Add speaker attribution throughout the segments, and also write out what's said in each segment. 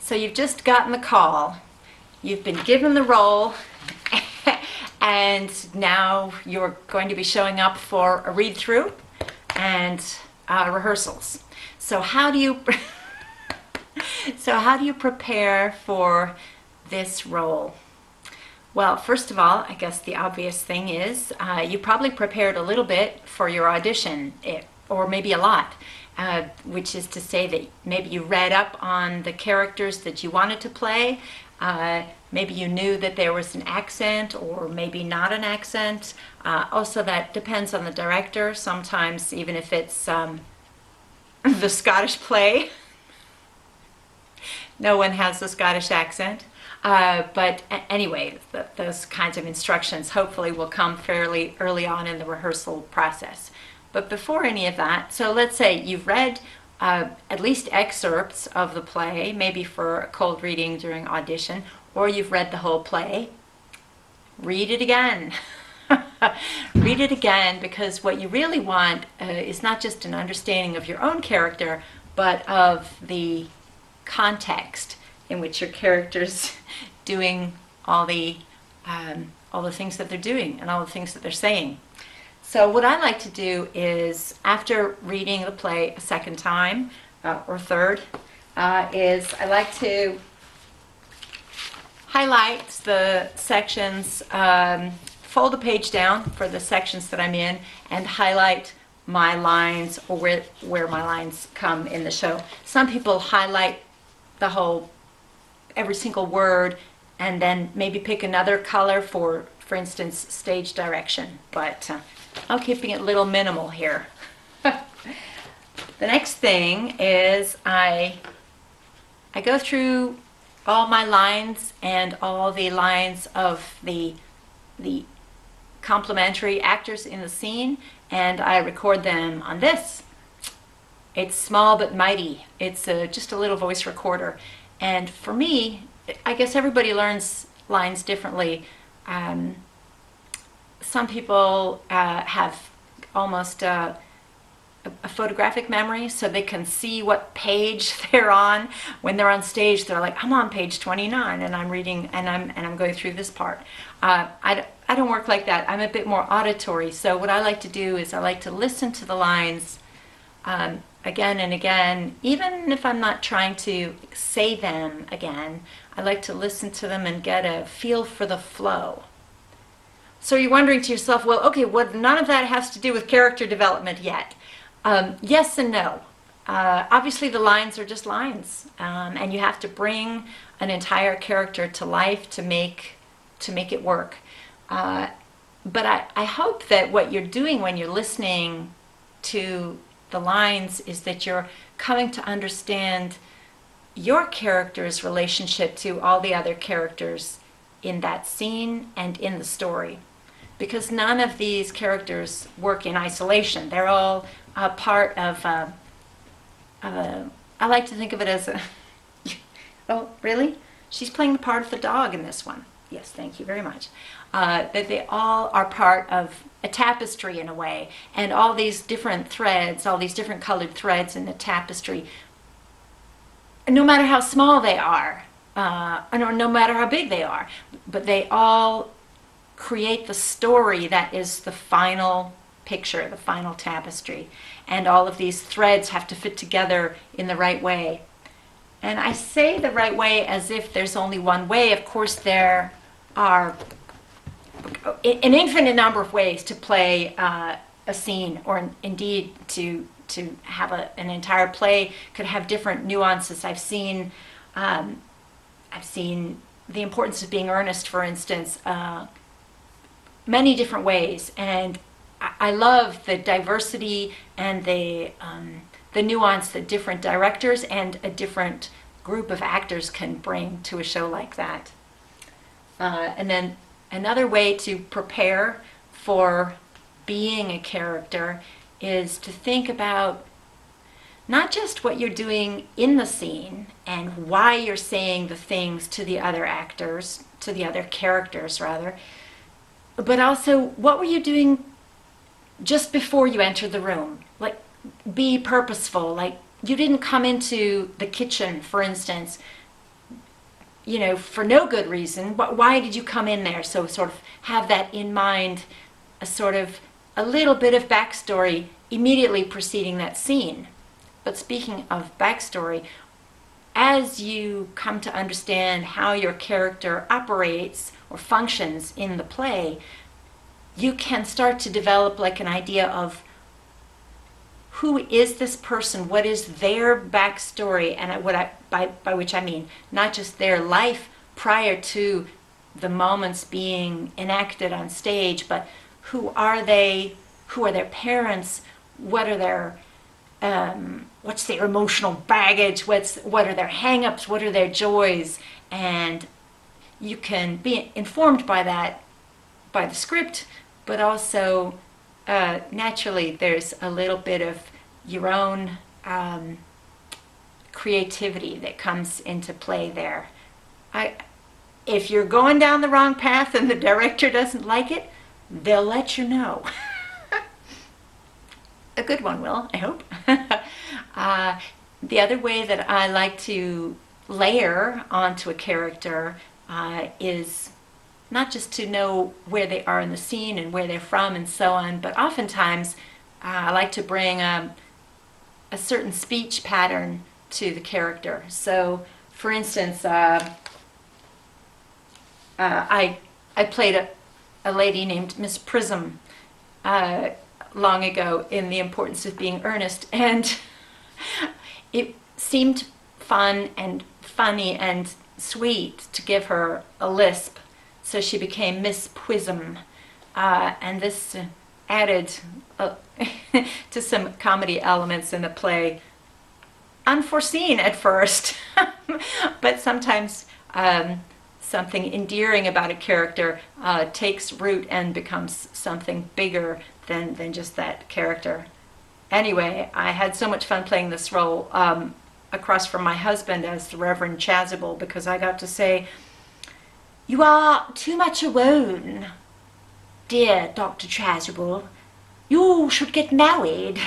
Speaker 1: So you've just gotten the call, you've been given the role, and now you're going to be showing up for a read-through and rehearsals. So how do you prepare for this role? Well, first of all, I guess the obvious thing is you probably prepared a little bit for your audition, or maybe a lot, which is to say that maybe you read up on the characters that you wanted to play. Maybe you knew that there was an accent or maybe not an accent. Also, that depends on the director. Sometimes, even if it's the Scottish play, no one has a Scottish accent. But anyway, those kinds of instructions hopefully will come fairly early on in the rehearsal process. But before any of that, so let's say you've read at least excerpts of the play, maybe for a cold reading during audition, or you've read the whole play. Read it again. Read it again, because what you really want is not just an understanding of your own character, but of the context in which your character's doing all the things that they're doing and all the things that they're saying. So what I like to do is, after reading the play a second time or third, is I like to highlight the sections, fold a page down for the sections that I'm in, and highlight my lines, or where my lines come in the show. Some people highlight every single word, and then maybe pick another color for instance, stage direction. But I'm keeping it a little minimal here. The next thing is I go through all my lines and all the lines of the complementary actors in the scene, and I record them on this. It's small but mighty. It's just a little voice recorder. And for me, I guess everybody learns lines differently. Some people have almost a photographic memory, so they can see what page they're on. When they're on stage, they're like, I'm on page 29 and I'm reading and I'm going through this part. I don't work like that. I'm a bit more auditory. So what I like to do is I like to listen to the lines again and again, even if I'm not trying to say them again. I like to listen to them and get a feel for the flow. So you're wondering to yourself, well, okay, none of that has to do with character development yet. Yes and no. Obviously the lines are just lines, and you have to bring an entire character to life to make it work. But I hope that what you're doing when you're listening to the lines is that you're coming to understand your character's relationship to all the other characters in that scene and in the story. Because none of these characters work in isolation. They're all a part of I like to think of it as a... Oh, really? She's playing the part of the dog in this one. Yes, thank you very much. That they all are part of a tapestry in a way, and all these different threads, all these different colored threads in the tapestry, no matter how small they are, or no matter how big they are, but they all create the story that is the final picture, the final tapestry. And all of these threads have to fit together in the right way. And I say the right way as if there's only one way. Of course, there are an infinite number of ways to play a scene, or indeed to have an entire play could have different nuances. I've seen the importance of being earnest, for instance, many different ways, and I love the diversity and the nuance that different directors and a different group of actors can bring to a show like that. And then another way to prepare for being a character is to think about not just what you're doing in the scene and why you're saying the things to the other actors, to the other characters rather, but also what were you doing just before you entered the room. Like, be purposeful. Like, you didn't come into the kitchen, for instance, for no good reason. Why did you come in there? So sort of have that in mind, a little bit of backstory immediately preceding that scene. But speaking of backstory, as you come to understand how your character operates or functions in the play, you can start to develop like an idea of who is this person, what is their backstory, and by which I mean not just their life prior to the moments being enacted on stage, but who are they, who are their parents, what are their what's their emotional baggage, what are their hang-ups, what are their joys, and you can be informed by that, by the script, but also naturally there's a little bit of your own creativity that comes into play there. If you're going down the wrong path and the director doesn't like it, they'll let you know. A good one will, I hope. The other way that I like to layer onto a character is not just to know where they are in the scene and where they're from and so on, but oftentimes I like to bring a certain speech pattern to the character. So, for instance, I played a lady named Miss Prism long ago in The Importance of Being Earnest, and it seemed fun and funny and sweet to give her a lisp, so she became Miss Prism, and this added to some comedy elements in the play, unforeseen at first, but sometimes something endearing about a character takes root and becomes something bigger than just that character. Anyway, I had so much fun playing this role across from my husband as the Reverend Chasuble, because I got to say, "You are too much alone, dear Dr. Chasuble. You should get married.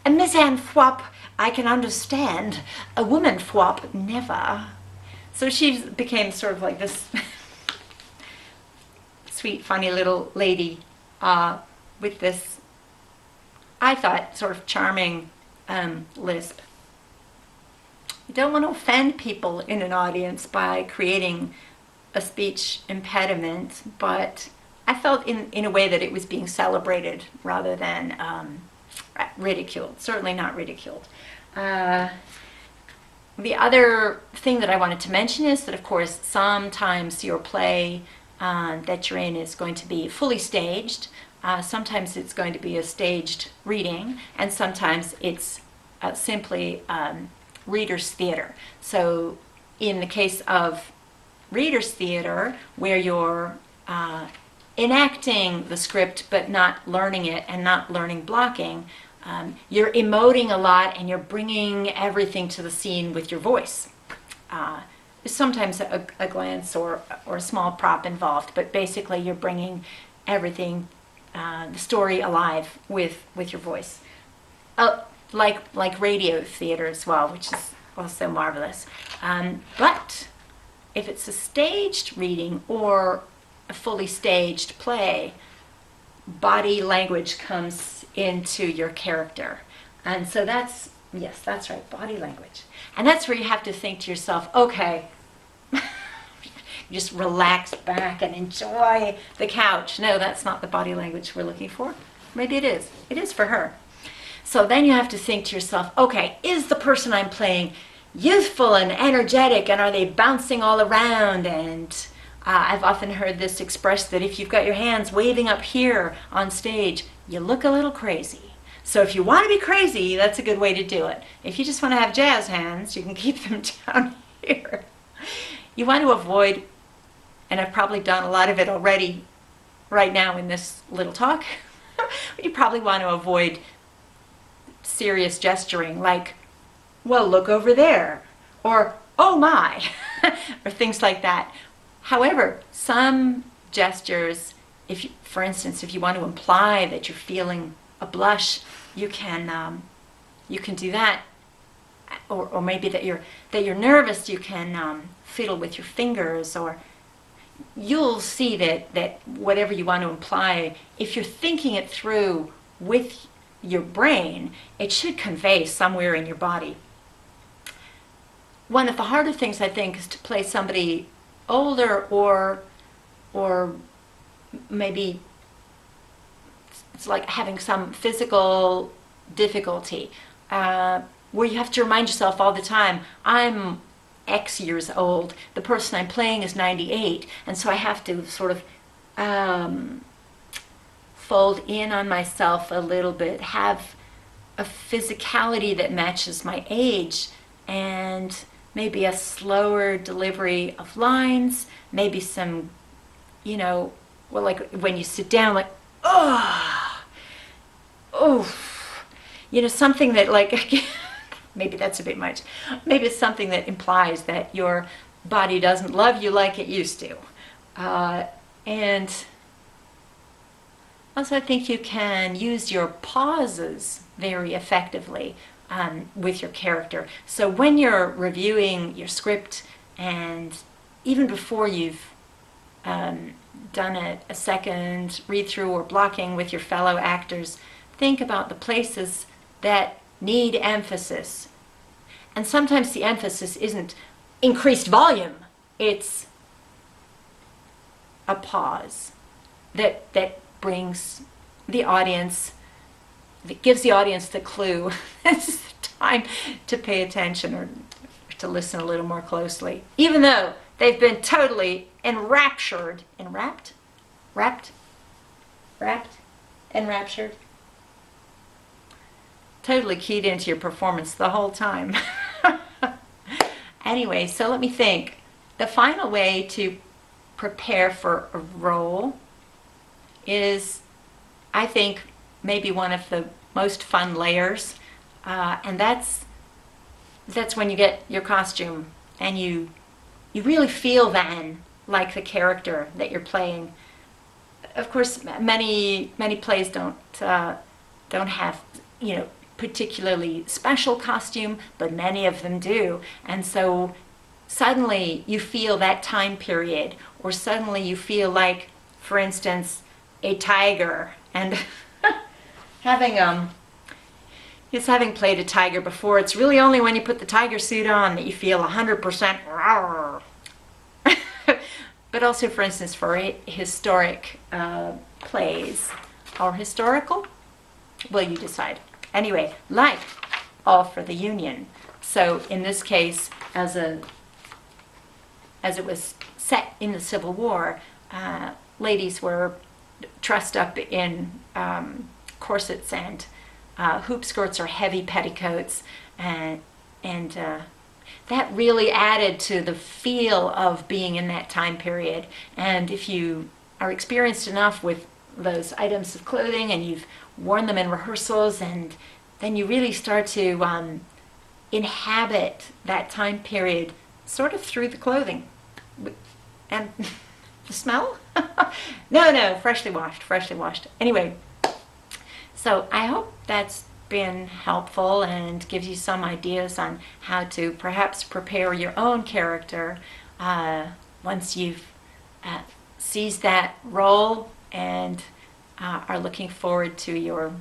Speaker 1: And Miss Anne Thwop, I can understand. A woman Thwop, never." So she became sort of like this sweet, funny little lady with this, I thought, sort of charming lisp. You don't want to offend people in an audience by creating a speech impediment, but I felt in a way that it was being celebrated rather than ridiculed, certainly not ridiculed. The other thing that I wanted to mention is that, of course, sometimes your play that you're in is going to be fully staged. Sometimes it's going to be a staged reading, and sometimes it's simply reader's theater. So in the case of reader's theater, where you're enacting the script but not learning it and not learning blocking, you're emoting a lot and you're bringing everything to the scene with your voice. There's sometimes a glance or a small prop involved, but basically you're bringing everything, the story alive with your voice. Like radio theater as well, which is also marvelous. But if it's a staged reading or a fully staged play, body language comes into your character. And so that's right, body language. And that's where you have to think to yourself, okay, just relax back and enjoy the couch. No, that's not the body language we're looking for. Maybe it is. It is for her. So then you have to think to yourself, okay, is the person I'm playing youthful and energetic, and are they bouncing all around? And I've often heard this expressed that if you've got your hands waving up here on stage, you look a little crazy. So if you want to be crazy, that's a good way to do it. If you just want to have jazz hands, you can keep them down here. You want to avoid, and I've probably done a lot of it already right now in this little talk, you probably want to avoid serious gesturing like, well, look over there, or oh my, or things like that. However, some gestures, for instance, if you want to imply that you're feeling a blush, you can do that or maybe that you're nervous, you can fiddle with your fingers, or you'll see that whatever you want to imply, if you're thinking it through with your brain, it should convey somewhere in your body. One of the harder things, I think, is to play somebody older, or maybe it's like having some physical difficulty, where you have to remind yourself all the time, I'm X years old, the person I'm playing is 98, and so I have to sort of fold in on myself a little bit, have a physicality that matches my age, and maybe a slower delivery of lines, maybe some, well, like when you sit down, like, oh, something that, like, maybe that's a bit much. Maybe it's something that implies that your body doesn't love you like it used to. And also, I think you can use your pauses very effectively with your character. So when you're reviewing your script, and even before you've done a second read-through or blocking with your fellow actors, think about the places that need emphasis. And sometimes the emphasis isn't increased volume, it's a pause that brings the audience, that gives the audience the clue. It's time to pay attention, or to listen a little more closely, even though they've been totally enraptured, totally keyed into your performance the whole time. Anyway, so let me think. The final way to prepare for a role is, I think, maybe one of the most fun layers, and that's when you get your costume and you really feel then like the character that you're playing. Of course, many plays don't have particularly special costume, but many of them do, and so suddenly you feel that time period, or suddenly you feel like, for instance, a tiger, and having played a tiger before, it's really only when you put the tiger suit on that you feel 100% roar. But also, for instance, for historic plays, or historical, well, you decide. Anyway, like All for the Union. So in this case, as it was set in the Civil War, ladies were trussed up in corsets and hoop skirts or heavy petticoats, and that really added to the feel of being in that time period. And if you are experienced enough with those items of clothing, and you've worn them in rehearsals, and then you really start to inhabit that time period sort of through the clothing. And the smell? No, freshly washed. Anyway, so I hope that's been helpful and gives you some ideas on how to perhaps prepare your own character once you've seized that role and are looking forward to your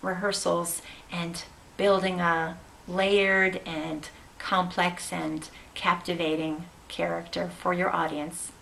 Speaker 1: rehearsals and building a layered and complex and captivating character for your audience.